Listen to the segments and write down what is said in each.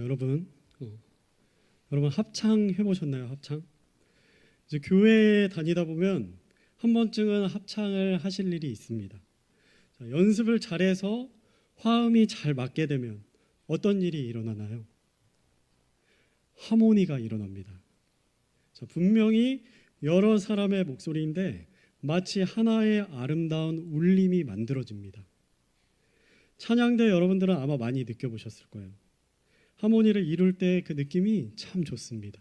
자, 여러분 합창 해보셨나요? 합창? 이제 교회에 다니다 보면 한 번쯤은 합창을 하실 일이 있습니다. 자, 연습을 잘해서 화음이 잘 맞게 되면 어떤 일이 일어나나요? 하모니가 일어납니다. 자, 분명히 여러 사람의 목소리인데 마치 하나의 아름다운 울림이 만들어집니다. 찬양대 여러분들은 아마 많이 느껴보셨을 거예요. 하모니를 이룰 때 그 느낌이 참 좋습니다.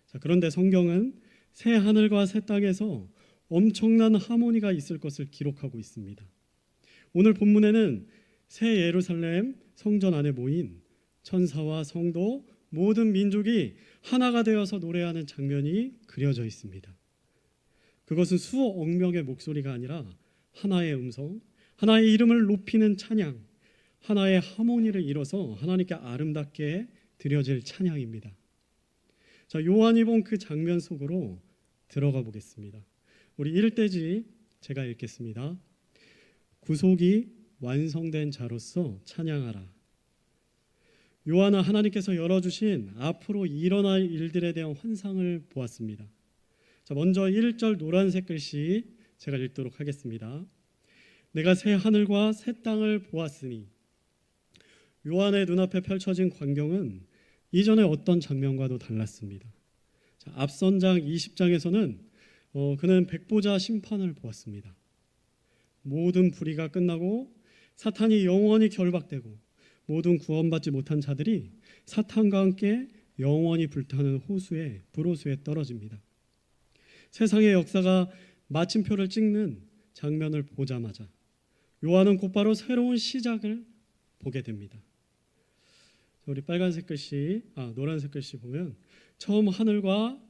자, 그런데 성경은 새 하늘과 새 땅에서 엄청난 하모니가 있을 것을 기록하고 있습니다. 오늘 본문에는 새 예루살렘 성전 안에 모인 천사와 성도 모든 민족이 하나가 되어서 노래하는 장면이 그려져 있습니다. 그것은 수억 명의 목소리가 아니라 하나의 음성, 하나의 이름을 높이는 찬양, 하나의 하모니를 이뤄서 하나님께 아름답게 드려질 찬양입니다. 자, 요한이 본 그 장면 속으로 들어가 보겠습니다. 우리 1대지 제가 읽겠습니다. 구속이 완성된 자로서 찬양하라. 요한은 하나님께서 열어주신 앞으로 일어날 일들에 대한 환상을 보았습니다. 자, 먼저 1절 노란색 글씨 제가 읽도록 하겠습니다. 내가 새 하늘과 새 땅을 보았으니. 요한의 눈앞에 펼쳐진 광경은 이전의 어떤 장면과도 달랐습니다. 자, 앞선 장 20장에서는 그는 백보자 심판을 보았습니다. 모든 불의가 끝나고 사탄이 영원히 결박되고 모든 구원받지 못한 자들이 사탄과 함께 영원히 불타는 불호수에 떨어집니다. 세상의 역사가 마침표를 찍는 장면을 보자마자 요한은 곧바로 새로운 시작을 보게 됩니다. 우리 노란색 글씨 보면 처음 하늘과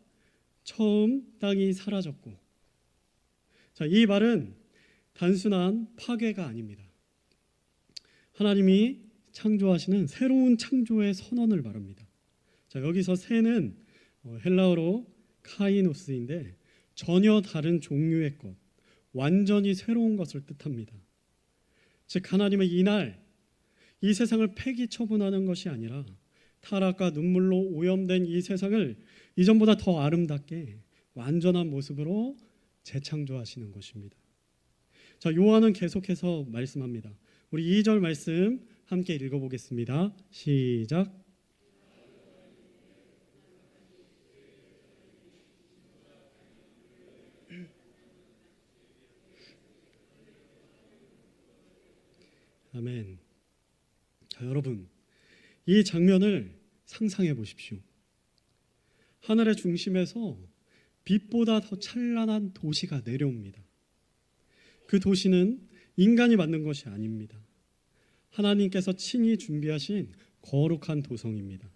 처음 땅이 사라졌고, 자, 이 말은 단순한 파괴가 아닙니다. 하나님이 창조하시는 새로운 창조의 선언을 말합니다. 자, 여기서 새는 헬라어로 카이노스인데 전혀 다른 종류의 것, 완전히 새로운 것을 뜻합니다. 즉 하나님은 이날 이 세상을 폐기 처분하는 것이 아니라 타락과 눈물로 오염된 이 세상을 이전보다 더 아름답게 완전한 모습으로 재창조하시는 것입니다. 자, 요한은 계속해서 말씀합니다. 우리 2절 말씀 함께 읽어보겠습니다. 시작. 아멘. 자, 여러분, 이 장면을 상상해 보십시오. 하늘의 중심에서 빛보다 더 찬란한 도시가 내려옵니다. 그 도시는 인간이 만든 것이 아닙니다. 하나님께서 친히 준비하신 거룩한 도성입니다.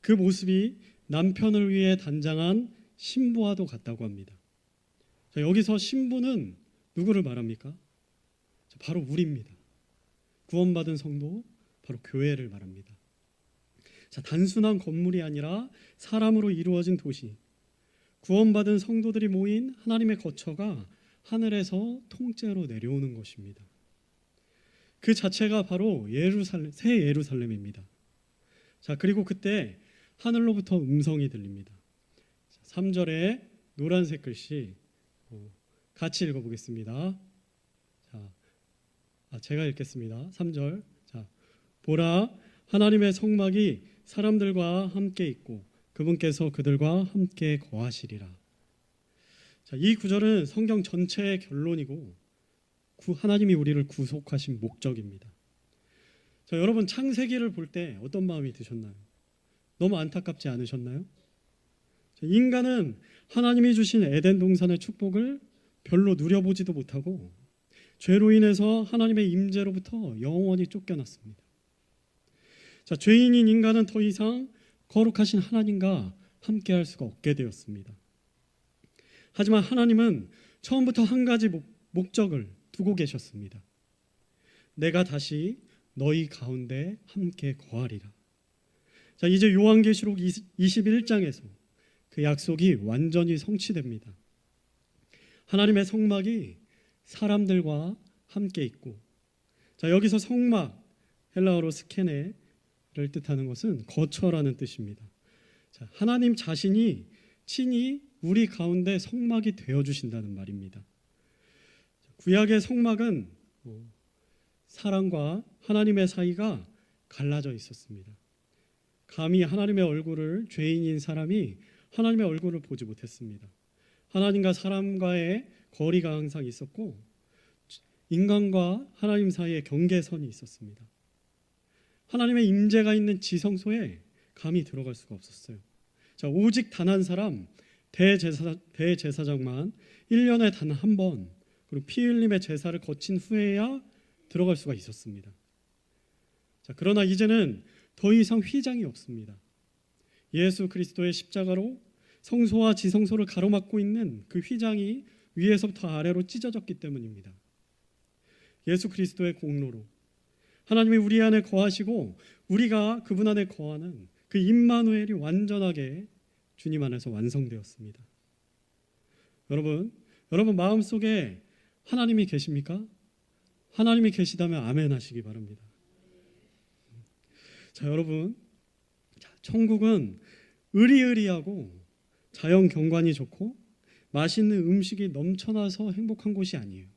그 모습이 남편을 위해 단장한 신부와도 같다고 합니다. 자, 여기서 신부는 누구를 말합니까? 자, 바로 우리입니다. 구원받은 성도, 바로 교회를 말합니다. 자, 단순한 건물이 아니라 사람으로 이루어진 도시, 구원받은 성도들이 모인 하나님의 거처가 하늘에서 통째로 내려오는 것입니다. 그 자체가 바로 새 예루살렘입니다. 자, 그리고 그때 하늘로부터 음성이 들립니다. 3절에 노란색 글씨 같이 읽어보겠습니다. 자, 제가 읽겠습니다. 3절. 자, 보라, 하나님의 성막이 사람들과 함께 있고 그분께서 그들과 함께 거하시리라. 자, 이 구절은 성경 전체의 결론이고 하나님이 우리를 구속하신 목적입니다. 자, 여러분 창세기를 볼 때 어떤 마음이 드셨나요? 너무 안타깝지 않으셨나요? 자, 인간은 하나님이 주신 에덴 동산의 축복을 별로 누려보지도 못하고 죄로 인해서 하나님의 임재로부터 영원히 쫓겨났습니다. 자, 죄인인 인간은 더 이상 거룩하신 하나님과 함께할 수가 없게 되었습니다. 하지만 하나님은 처음부터 한 가지 목적을 두고 계셨습니다. 내가 다시 너희 가운데 함께 거하리라. 자, 이제 요한계시록 21장에서 그 약속이 완전히 성취됩니다. 하나님의 성막이 사람들과 함께 있고, 자, 여기서 성막, 헬라어로 스케네, 뜻하는 것은 거처라는 뜻입니다. 자, 하나님 자신이 친히 우리 가운데 성막이 되어 주신다는 말입니다. 구약의 성막은 사람과 하나님의 사이가 갈라져 있었습니다. 감히 하나님의 얼굴을, 죄인인 사람이 하나님의 얼굴을 보지 못했습니다. 하나님과 사람과의 거리가 항상 있었고 인간과 하나님 사이에 경계선이 있었습니다. 하나님의 임재가 있는 지성소에 감히 들어갈 수가 없었어요. 자, 오직 단 한 사람 대제사장만 1년에 단 한 번 그리고 피 흘림의 제사를 거친 후에야 들어갈 수가 있었습니다. 자, 그러나 이제는 더 이상 휘장이 없습니다. 예수 그리스도의 십자가로 성소와 지성소를 가로막고 있는 그 휘장이 위에서부터 아래로 찢어졌기 때문입니다. 예수 그리스도의 공로로 하나님이 우리 안에 거하시고 우리가 그분 안에 거하는 그 임마누엘이 완전하게 주님 안에서 완성되었습니다. 여러분 마음속에 하나님이 계십니까? 하나님이 계시다면 아멘 하시기 바랍니다. 자, 여러분, 천국은 으리으리하고 자연 경관이 좋고 맛있는 음식이 넘쳐나서 행복한 곳이 아니에요.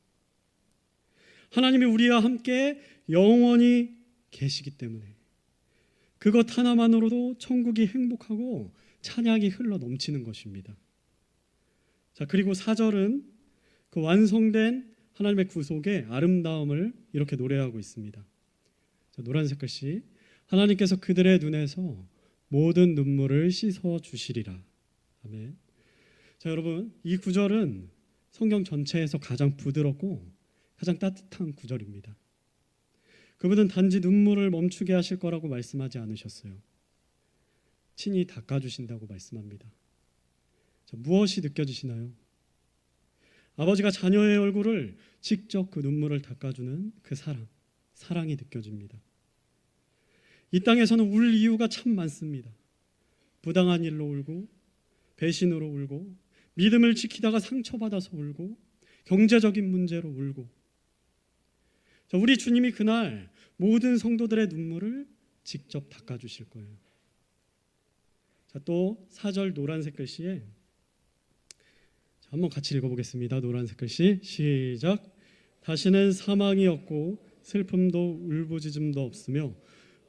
하나님이 우리와 함께 영원히 계시기 때문에 그것 하나만으로도 천국이 행복하고 찬양이 흘러 넘치는 것입니다. 자, 그리고 4절은 그 완성된 하나님의 구속의 아름다움을 이렇게 노래하고 있습니다. 자, 노란색 글씨, 하나님께서 그들의 눈에서 모든 눈물을 씻어 주시리라. 아멘. 자, 여러분, 이 구절은 성경 전체에서 가장 부드럽고 가장 따뜻한 구절입니다. 그분은 단지 눈물을 멈추게 하실 거라고 말씀하지 않으셨어요. 친히 닦아주신다고 말씀합니다. 자, 무엇이 느껴지시나요? 아버지가 자녀의 얼굴을 직접 그 눈물을 닦아주는 그 사랑이 느껴집니다. 이 땅에서는 울 이유가 참 많습니다. 부당한 일로 울고, 배신으로 울고, 믿음을 지키다가 상처받아서 울고, 경제적인 문제로 울고. 자, 우리 주님이 그날 모든 성도들의 눈물을 직접 닦아주실 거예요. 자, 또 4절 노란색 글씨에 한번 같이 읽어보겠습니다. 노란색 글씨 시작. 다시는 사망이 없고 슬픔도 울부짖음도 없으며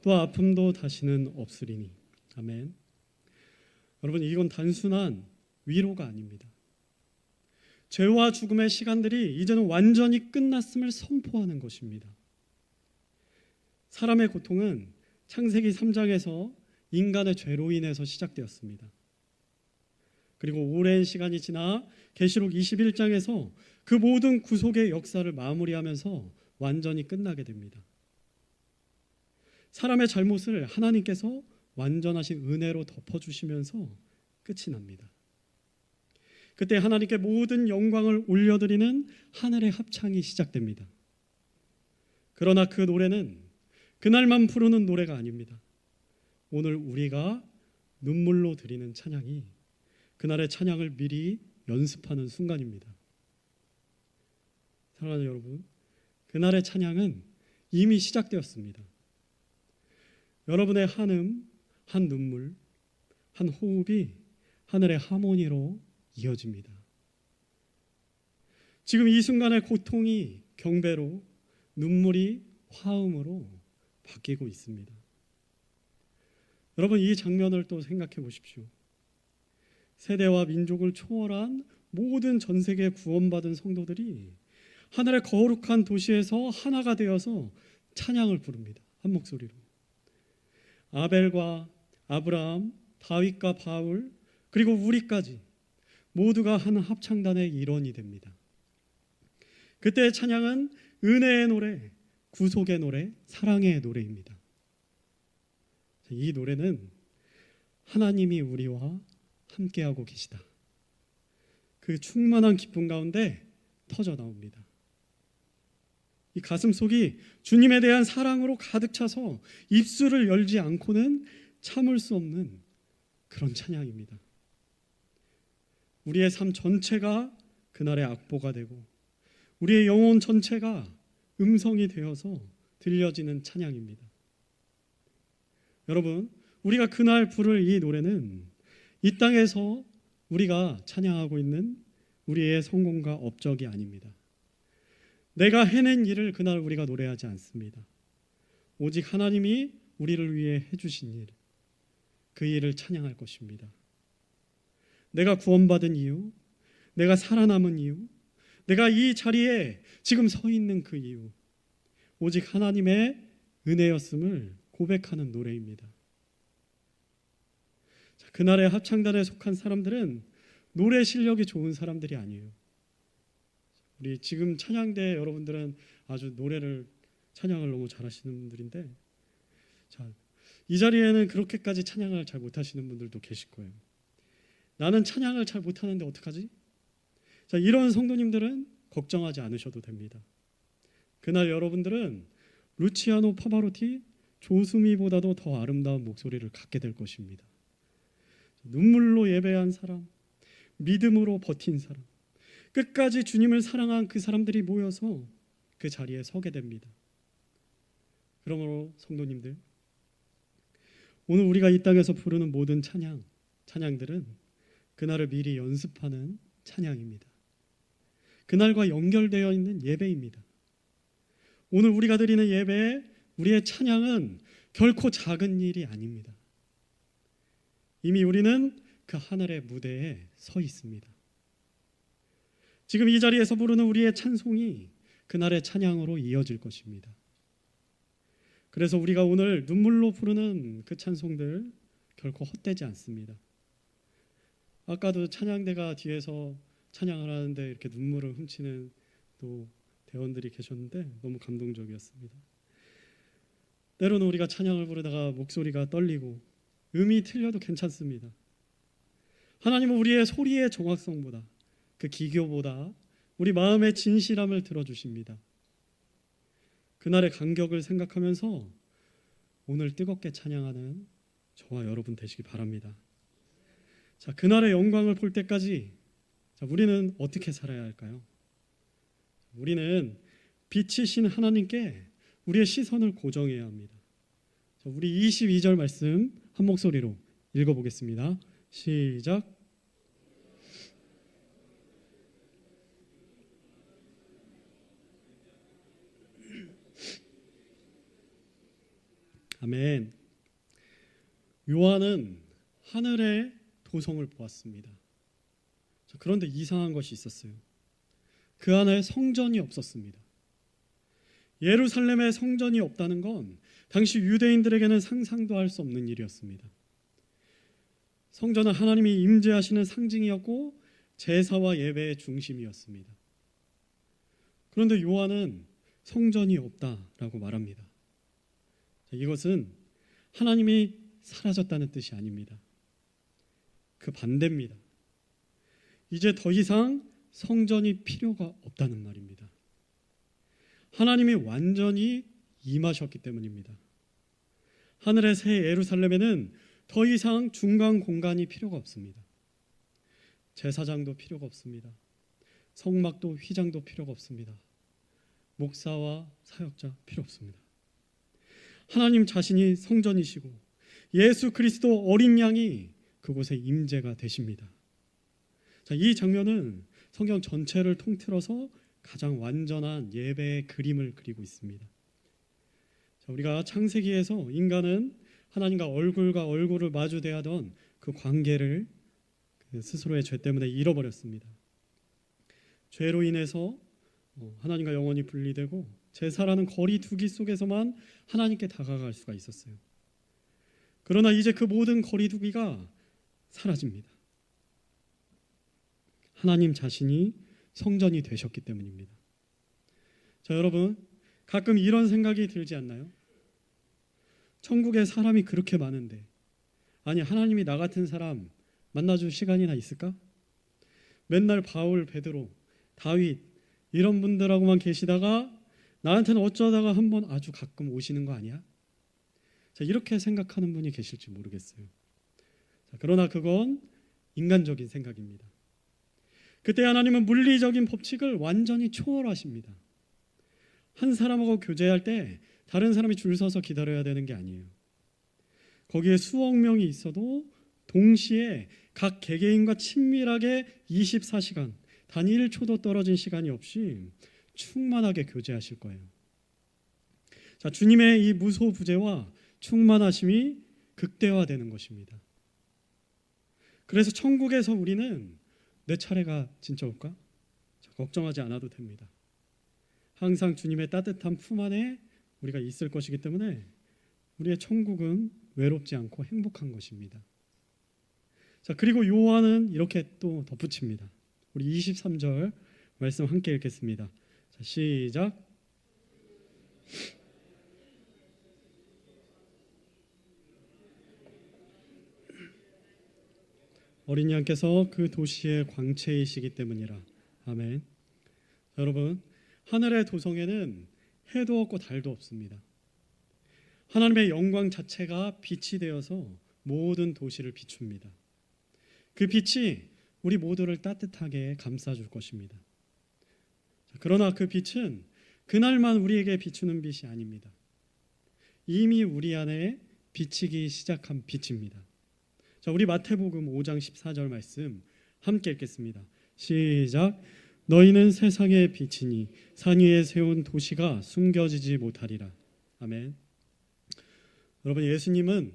또 아픔도 다시는 없으리니. 아멘. 여러분, 이건 단순한 위로가 아닙니다. 죄와 죽음의 시간들이 이제는 완전히 끝났음을 선포하는 것입니다. 사람의 고통은 창세기 3장에서 인간의 죄로 인해서 시작되었습니다. 그리고 오랜 시간이 지나 계시록 21장에서 그 모든 구속의 역사를 마무리하면서 완전히 끝나게 됩니다. 사람의 잘못을 하나님께서 완전하신 은혜로 덮어주시면서 끝이 납니다. 그때 하나님께 모든 영광을 올려드리는 하늘의 합창이 시작됩니다. 그러나 그 노래는 그날만 부르는 노래가 아닙니다. 오늘 우리가 눈물로 드리는 찬양이 그날의 찬양을 미리 연습하는 순간입니다. 사랑하는 여러분, 그날의 찬양은 이미 시작되었습니다. 여러분의 한음, 한 눈물, 한 호흡이 하늘의 하모니로 이어집니다. 지금 이 순간의 고통이 경배로, 눈물이 화음으로 바뀌고 있습니다. 여러분, 이 장면을 또 생각해 보십시오. 세대와 민족을 초월한 모든 전 세계 구원받은 성도들이 하늘의 거룩한 도시에서 하나가 되어서 찬양을 부릅니다. 한 목소리로. 아벨과 아브라함, 다윗과 바울, 그리고 우리까지 모두가 한 합창단의 일원이 됩니다. 그때의 찬양은 은혜의 노래, 구속의 노래, 사랑의 노래입니다. 이 노래는 하나님이 우리와 함께하고 계시다, 그 충만한 기쁨 가운데 터져 나옵니다. 이 가슴속이 주님에 대한 사랑으로 가득 차서 입술을 열지 않고는 참을 수 없는 그런 찬양입니다. 우리의 삶 전체가 그날의 악보가 되고 우리의 영혼 전체가 음성이 되어서 들려지는 찬양입니다. 여러분, 우리가 그날 부를 이 노래는 이 땅에서 우리가 찬양하고 있는 우리의 성공과 업적이 아닙니다. 내가 해낸 일을 그날 우리가 노래하지 않습니다. 오직 하나님이 우리를 위해 해주신 일, 그 일을 찬양할 것입니다. 내가 구원받은 이유, 내가 살아남은 이유, 내가 이 자리에 지금 서 있는 그 이유, 오직 하나님의 은혜였음을 고백하는 노래입니다. 그날의 합창단에 속한 사람들은 노래 실력이 좋은 사람들이 아니에요. 우리 지금 찬양대 여러분들은 아주 노래를 찬양을 너무 잘하시는 분들인데, 이 자리에는 그렇게까지 찬양을 잘 못하시는 분들도 계실 거예요. 나는 찬양을 잘 못하는데 어떡하지? 이런 성도님들은 걱정하지 않으셔도 됩니다. 그날 여러분들은 루치아노 파바로티, 조수미보다도 더 아름다운 목소리를 갖게 될 것입니다. 눈물로 예배한 사람, 믿음으로 버틴 사람, 끝까지 주님을 사랑한 그 사람들이 모여서 그 자리에 서게 됩니다. 그러므로 성도님들, 오늘 우리가 이 땅에서 부르는 모든 찬양들은 그날을 미리 연습하는 찬양입니다. 그날과 연결되어 있는 예배입니다. 오늘 우리가 드리는 예배에 우리의 찬양은 결코 작은 일이 아닙니다. 이미 우리는 그 하늘의 무대에 서 있습니다. 지금 이 자리에서 부르는 우리의 찬송이 그날의 찬양으로 이어질 것입니다. 그래서 우리가 오늘 눈물로 부르는 그 찬송들 결코 헛되지 않습니다. 아까도 찬양대가 뒤에서 찬양을 하는데 이렇게 눈물을 훔치는 또 대원들이 계셨는데 너무 감동적이었습니다. 때로는 우리가 찬양을 부르다가 목소리가 떨리고 음이 틀려도 괜찮습니다. 하나님은 우리의 소리의 정확성보다, 그 기교보다 우리 마음의 진실함을 들어주십니다. 그날의 간격을 생각하면서 오늘 뜨겁게 찬양하는 저와 여러분 되시기 바랍니다. 그날의 영광을 볼 때까지 우리는 어떻게 살아야 할까요? 우리는 빛이신 하나님께 우리의 시선을 고정해야 합니다. 우리 22절 말씀 한 목소리로 읽어보겠습니다. 시작. 아멘. 요한은 하늘의 도성을 보았습니다. 그런데 이상한 것이 있었어요. 그 안에 성전이 없었습니다. 예루살렘에 성전이 없다는 건 당시 유대인들에게는 상상도 할 수 없는 일이었습니다. 성전은 하나님이 임재하시는 상징이었고 제사와 예배의 중심이었습니다. 그런데 요한은 성전이 없다라고 말합니다. 이것은 하나님이 사라졌다는 뜻이 아닙니다. 그 반대입니다. 이제 더 이상 성전이 필요가 없다는 말입니다. 하나님이 완전히 임하셨기 때문입니다. 하늘의 새 예루살렘에는 더 이상 중간 공간이 필요가 없습니다. 제사장도 필요가 없습니다. 성막도 휘장도 필요가 없습니다. 목사와 사역자 필요 없습니다. 하나님 자신이 성전이시고 예수 그리스도 어린 양이 그곳에 임재가 되십니다. 이 장면은 성경 전체를 통틀어서 가장 완전한 예배의 그림을 그리고 있습니다. 우리가 창세기에서 인간은 하나님과 얼굴과 얼굴을 마주대하던 그 관계를 스스로의 죄 때문에 잃어버렸습니다. 죄로 인해서 하나님과 영원히 분리되고 제사라는 거리 두기 속에서만 하나님께 다가갈 수가 있었어요. 그러나 이제 그 모든 거리 두기가 사라집니다. 하나님 자신이 성전이 되셨기 때문입니다. 여러분, 가끔 이런 생각이 들지 않나요? 천국에 사람이 그렇게 많은데, 아니 하나님이 나 같은 사람 만나줄 시간이나 있을까? 맨날 바울, 베드로, 다윗 이런 분들하고만 계시다가 나한테는 어쩌다가 한번 아주 가끔 오시는 거 아니야? 이렇게 생각하는 분이 계실지 모르겠어요. 그러나 그건 인간적인 생각입니다. 그때 하나님은 물리적인 법칙을 완전히 초월하십니다. 한 사람하고 교제할 때 다른 사람이 줄 서서 기다려야 되는 게 아니에요. 거기에 수억 명이 있어도 동시에 각 개개인과 친밀하게 24시간 단 1초도 떨어진 시간이 없이 충만하게 교제하실 거예요. 자, 주님의 이 무소부재와 충만하심이 극대화되는 것입니다. 그래서 천국에서 우리는 내 차례가 진짜 올까? 자, 걱정하지 않아도 됩니다. 항상 주님의 따뜻한 품 안에 우리가 있을 것이기 때문에 우리의 천국은 외롭지 않고 행복한 것입니다. 자, 그리고 요한은 이렇게 또 덧붙입니다. 우리 23절 말씀 함께 읽겠습니다. 자, 시작. 어린이 양께서 그 도시의 광채이시기 때문이라. 아멘. 자, 여러분, 하늘의 도성에는 해도 없고 달도 없습니다. 하나님의 영광 자체가 빛이 되어서 모든 도시를 비춥니다. 그 빛이 우리 모두를 따뜻하게 감싸줄 것입니다. 그러나 그 빛은 그날만 우리에게 비추는 빛이 아닙니다. 이미 우리 안에 비치기 시작한 빛입니다. 자, 우리 마태복음 5장 14절 말씀 함께 읽겠습니다. 시작. 너희는 세상의 빛이니 산 위에 세운 도시가 숨겨지지 못하리라. 아멘. 여러분, 예수님은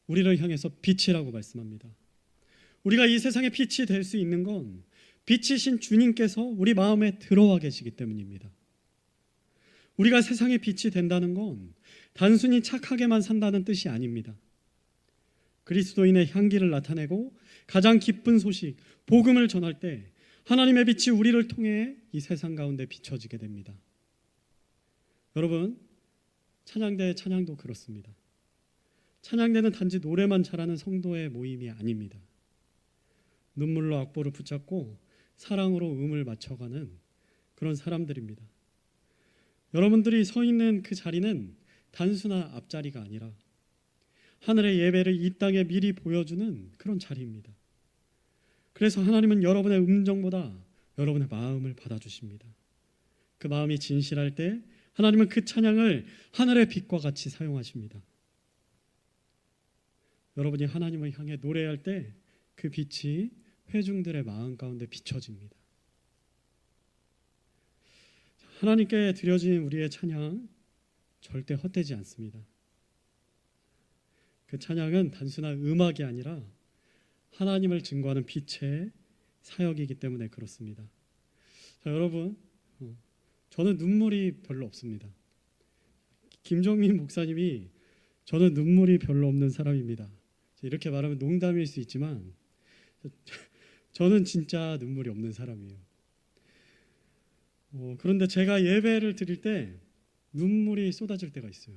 우리를 향해서 빛이라고 말씀합니다. 우리가 이 세상의 빛이 될 수 있는 건 빛이신 주님께서 우리 마음에 들어와 계시기 때문입니다. 우리가 세상의 빛이 된다는 건 단순히 착하게만 산다는 뜻이 아닙니다. 그리스도인의 향기를 나타내고 가장 기쁜 소식, 복음을 전할 때 하나님의 빛이 우리를 통해 이 세상 가운데 비춰지게 됩니다. 여러분, 찬양대의 찬양도 그렇습니다. 찬양대는 단지 노래만 잘하는 성도의 모임이 아닙니다. 눈물로 악보를 붙잡고 사랑으로 음을 맞춰가는 그런 사람들입니다. 여러분들이 서 있는 그 자리는 단순한 앞자리가 아니라 하늘의 예배를 이 땅에 미리 보여주는 그런 자리입니다. 그래서 하나님은 여러분의 음정보다 여러분의 마음을 받아주십니다. 그 마음이 진실할 때 하나님은 그 찬양을 하늘의 빛과 같이 사용하십니다. 여러분이 하나님을 향해 노래할 때 그 빛이 회중들의 마음 가운데 비춰집니다. 하나님께 드려진 우리의 찬양 절대 헛되지 않습니다. 그 찬양은 단순한 음악이 아니라 하나님을 증거하는 빛의 사역이기 때문에 그렇습니다. 자, 여러분, 저는 눈물이 별로 없습니다. 김종민 목사님이 저는 눈물이 별로 없는 사람입니다. 이렇게 말하면 농담일 수 있지만 저는 진짜 눈물이 없는 사람이에요. 그런데 제가 예배를 드릴 때 눈물이 쏟아질 때가 있어요.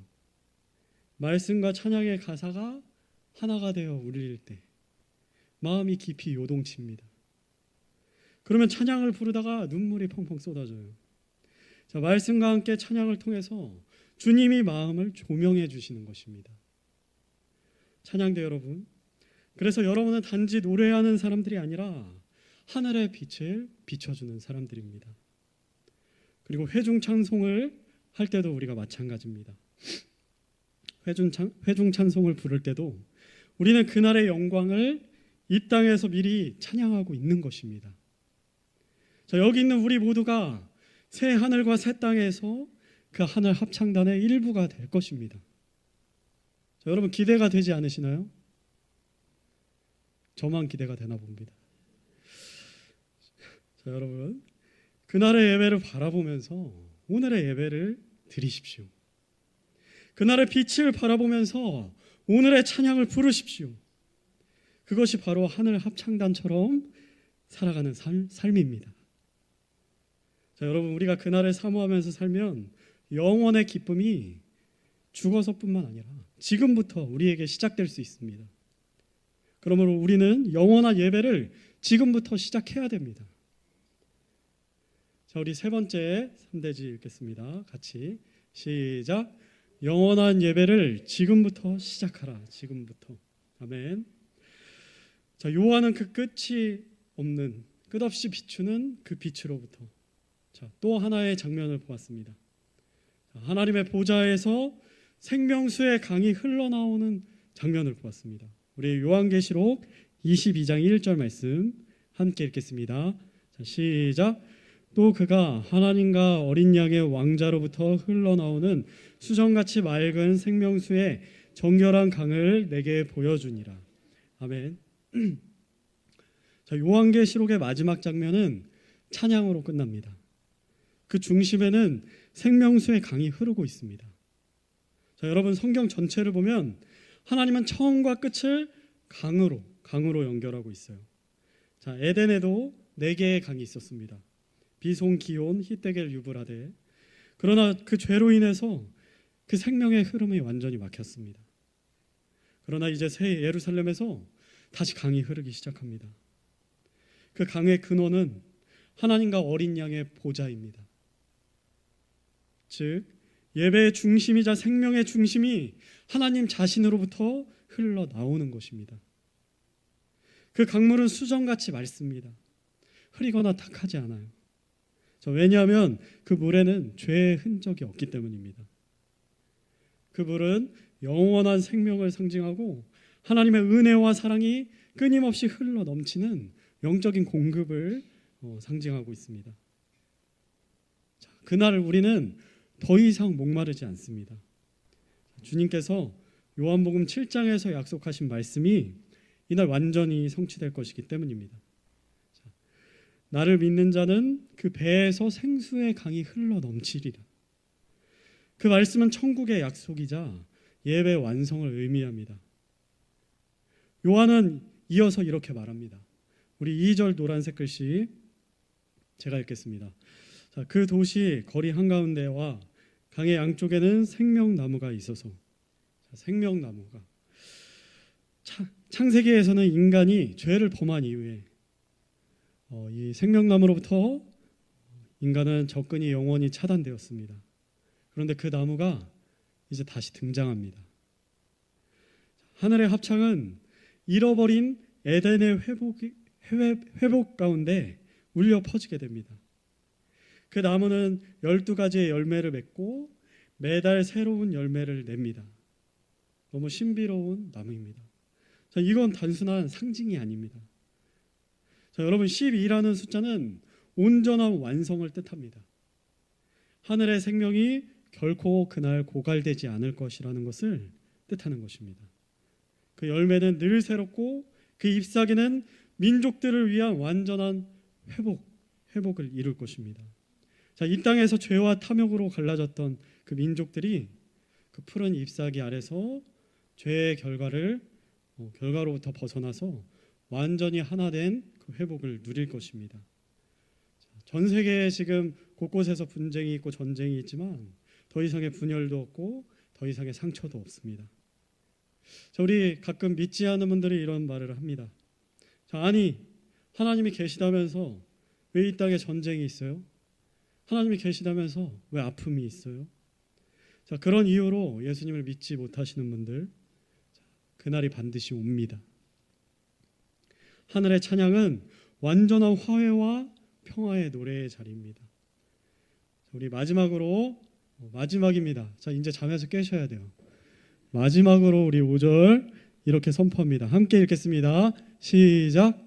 말씀과 찬양의 가사가 하나가 되어 울릴 때 마음이 깊이 요동칩니다. 그러면 찬양을 부르다가 눈물이 펑펑 쏟아져요. 자, 말씀과 함께 찬양을 통해서 주님이 마음을 조명해 주시는 것입니다. 찬양대 여러분, 그래서 여러분은 단지 노래하는 사람들이 아니라 하늘의 빛을 비춰주는 사람들입니다. 그리고 회중 찬송을 할 때도 우리가 마찬가지입니다. 회중 찬송을 부를 때도 우리는 그날의 영광을 이 땅에서 미리 찬양하고 있는 것입니다. 자, 여기 있는 우리 모두가 새 하늘과 새 땅에서 그 하늘 합창단의 일부가 될 것입니다. 자, 여러분 기대가 되지 않으시나요? 저만 기대가 되나 봅니다. 자, 여러분, 그날의 예배를 바라보면서 오늘의 예배를 드리십시오. 그날의 빛을 바라보면서 오늘의 찬양을 부르십시오. 그것이 바로 하늘 합창단처럼 살아가는 삶입니다. 자, 여러분, 우리가 그날을 사모하면서 살면 영원의 기쁨이 죽어서뿐만 아니라 지금부터 우리에게 시작될 수 있습니다. 그러므로 우리는 영원한 예배를 지금부터 시작해야 됩니다. 자, 우리 세 번째 3대지 읽겠습니다. 같이 시작. 영원한 예배를 지금부터 시작하라. 지금부터. 아멘. 자, 요한은 그 끝이 없는 끝없이 비추는 그 빛으로부터 자, 또 하나의 장면을 보았습니다. 자, 하나님의 보좌에서 생명수의 강이 흘러나오는 장면을 보았습니다. 우리 요한계시록 22장 1절 말씀 함께 읽겠습니다. 자, 시작. 또 그가 하나님과 어린 양의 왕자로부터 흘러나오는 수정같이 맑은 생명수의 정결한 강을 내게 보여주니라. 아멘. 자, 요한계시록의 마지막 장면은 찬양으로 끝납니다. 그 중심에는 생명수의 강이 흐르고 있습니다. 자, 여러분 성경 전체를 보면 하나님은 처음과 끝을 강으로 연결하고 있어요. 자, 에덴에도 4개의 강이 있었습니다. 비손, 기온, 히데겔, 유브라데. 그러나 그 죄로 인해서 그 생명의 흐름이 완전히 막혔습니다. 그러나 이제 새 예루살렘에서 다시 강이 흐르기 시작합니다. 그 강의 근원은 하나님과 어린 양의 보좌입니다. 즉 예배의 중심이자 생명의 중심이 하나님 자신으로부터 흘러나오는 것입니다. 그 강물은 수정같이 맑습니다. 흐리거나 탁하지 않아요. 왜냐하면 그 물에는 죄의 흔적이 없기 때문입니다. 그 물은 영원한 생명을 상징하고 하나님의 은혜와 사랑이 끊임없이 흘러 넘치는 영적인 공급을 상징하고 있습니다. 자, 그날 우리는 더 이상 목마르지 않습니다. 주님께서 요한복음 7장에서 약속하신 말씀이 이날 완전히 성취될 것이기 때문입니다. 자, 나를 믿는 자는 그 배에서 생수의 강이 흘러 넘치리라. 그 말씀은 천국의 약속이자 예배 완성을 의미합니다. 요한은 이어서 이렇게 말합니다. 우리 2절 노란색 글씨 제가 읽겠습니다. 자, 그 도시 거리 한가운데와 강의 양쪽에는 생명나무가 있어서, 생명나무가 창세기에서는 인간이 죄를 범한 이후에 이 생명나무로부터 인간은 접근이 영원히 차단되었습니다. 그런데 그 나무가 이제 다시 등장합니다. 하늘의 합창은 잃어버린 에덴의 회복 가운데 울려 퍼지게 됩니다. 그 나무는 12가지의 열매를 맺고 매달 새로운 열매를 냅니다. 너무 신비로운 나무입니다. 자, 이건 단순한 상징이 아닙니다. 자, 여러분 12라는 숫자는 온전한 완성을 뜻합니다. 하늘의 생명이 결코 그날 고갈되지 않을 것이라는 것을 뜻하는 것입니다. 그 열매는 늘 새롭고 그 잎사귀는 민족들을 위한 완전한 회복을 이룰 것입니다. 자, 이 땅에서 죄와 탐욕으로 갈라졌던 그 민족들이 그 푸른 잎사귀 아래서 죄의 결과로부터 벗어나서 완전히 하나 된 그 회복을 누릴 것입니다. 전 세계에 지금 곳곳에서 분쟁이 있고 전쟁이 있지만 더 이상의 분열도 없고 더 이상의 상처도 없습니다. 자, 우리 가끔 믿지 않는 분들이 이런 말을 합니다. 자, 아니 하나님이 계시다면서 왜 이 땅에 전쟁이 있어요? 하나님이 계시다면서 왜 아픔이 있어요? 자, 그런 이유로 예수님을 믿지 못하시는 분들, 그날이 반드시 옵니다. 하늘의 찬양은 완전한 화해와 평화의 노래의 자리입니다. 우리 마지막입니다. 자, 이제 잠에서 깨셔야 돼요. 마지막으로 우리 5절 이렇게 선포합니다. 함께 읽겠습니다. 시작.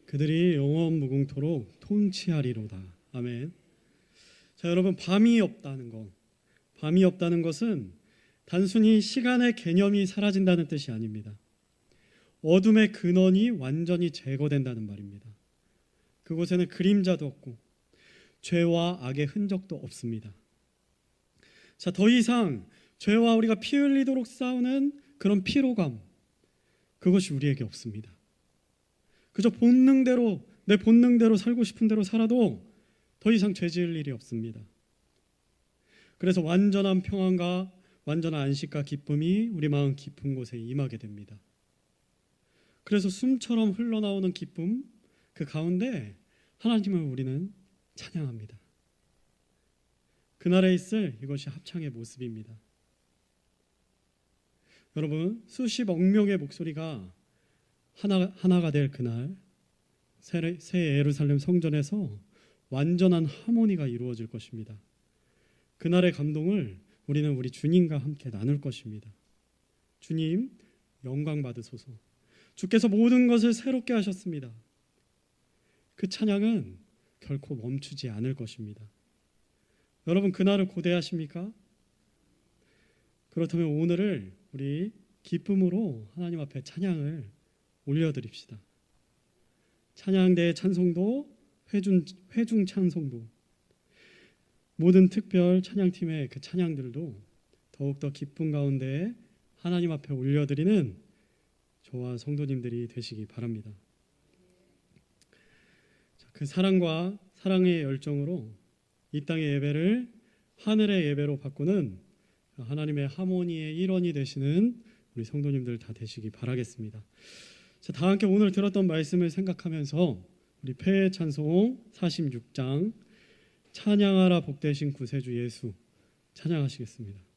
그들이 영원 무궁토록 통치하리로다. 아멘. 자, 여러분 밤이 없다는 것은 단순히 시간의 개념이 사라진다는 뜻이 아닙니다. 어둠의 근원이 완전히 제거된다는 말입니다. 그곳에는 그림자도 없고 죄와 악의 흔적도 없습니다. 자, 더 이상 죄와 우리가 피 흘리도록 싸우는 그런 피로감, 그것이 우리에게 없습니다. 그저 내 본능대로 살고 싶은 대로 살아도 더 이상 죄 지을 일이 없습니다. 그래서 완전한 평안과 완전한 안식과 기쁨이 우리 마음 깊은 곳에 임하게 됩니다. 그래서 숨처럼 흘러나오는 기쁨, 그 가운데 하나님을 우리는 찬양합니다. 그날에 있을 이것이 합창의 모습입니다. 여러분, 수십억 명의 목소리가 하나가 될 그날, 새 예루살렘 성전에서 완전한 하모니가 이루어질 것입니다. 그날의 감동을 우리는 우리 주님과 함께 나눌 것입니다. 주님, 영광 받으소서. 주께서 모든 것을 새롭게 하셨습니다. 그 찬양은 결코 멈추지 않을 것입니다. 여러분, 그날을 고대하십니까? 그렇다면 오늘을 우리 기쁨으로 하나님 앞에 찬양을 올려드립시다. 찬양대의 찬송도, 회중 찬송도, 모든 특별 찬양팀의 그 찬양들도 더욱더 기쁨 가운데 하나님 앞에 올려드리는 저와 성도님들이 되시기 바랍니다. 그 사랑과 사랑의 열정으로 이 땅의 예배를 하늘의 예배로 바꾸는 하나님의 하모니의 일원이 되시는 우리 성도님들 다 되시기 바라겠습니다. 자, 다 함께 오늘 들었던 말씀을 생각하면서 우리 패 찬송 46장 찬양하라 복되신 구세주 예수 찬양하시겠습니다.